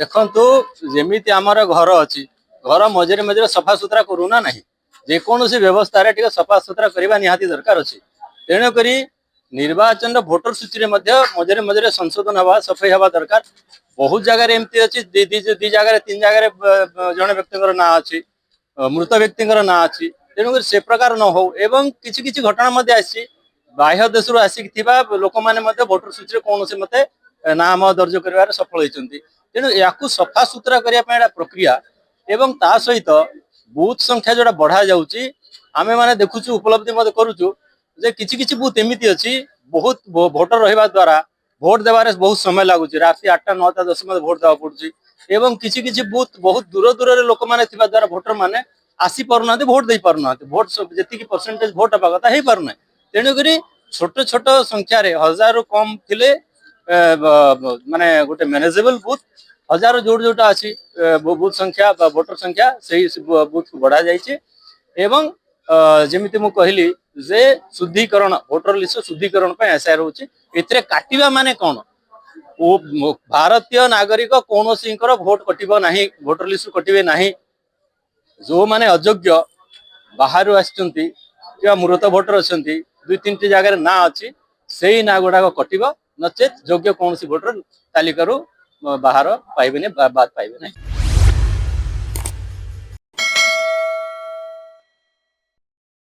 देखु जमी आमर घर अच्छी घर मझे मझे सफा सुतरा करूना ना जेकोसी व्यवस्था रे सफा सुतरा करने निहाती दरकार अच्छी तेणुक निर्वाचन भोटर सूची मझे मझे संशोधन हवा सफाई हवा दरकार। बहुत जगह एमती अच्छी दी जगह तीन जगह जड़े व्यक्ति ना अच्छी मृत व्यक्ति ना अच्छी तेणुक से प्रकार न हो एवं किसी किसी घटना आसी बाह्य देश आसिक लोक मैंने भोटर सूची कौन से मत नाम दर्ज कर सफल होती तेणु या सफा सुतरा करने प्रक्रिया एवं ता सहित बूथ संख्या जोड़ा बढ़ा जाऊँगी आमे माने देखुचु उपलब्धि करुचु जे किछि किछि बूथ एमती अच्छी बहुत भोटर रहा द्वारा भोट देवार बहुत समय लगुच राति 8टा 9टा 10 मत भोट देवा पड़ुची एवं किछि किछि बूथ बहुत दूर दूर लोक मैंने द्वारा भोटर मैंने आसी पारना भोट दे पारना भोट जी परसेंटेज भोट हवा कथा हो पारना तेणुक छोट छोट संख्यार 1000 रु कम थिले माने गोटे मैनेजेबल बूथ 1000 जोड़ जोटा अच्छी बूथ संख्या भोटर संख्या से बूथ को बढ़ा जाइए एवं जमीती मु कहली जे शुद्धिकरण भोटर लिस्ट शुद्धिकरण एसआई रोचे एथिरे काटिबा माने कौन भारतीय नागरिक कौन भोट कटिबो नाही भोटर लिस्ट कटिबे नाही जो माने अयोग्य बाहर आछंती कि मृत भोटर अच्छी 2-3 जगह ना अच्छी से ही ना गुड़ाक कटिबो नचेत योग्य कौन भोटर तालिका बाहर पाइबे बाद पाइबे नहीं।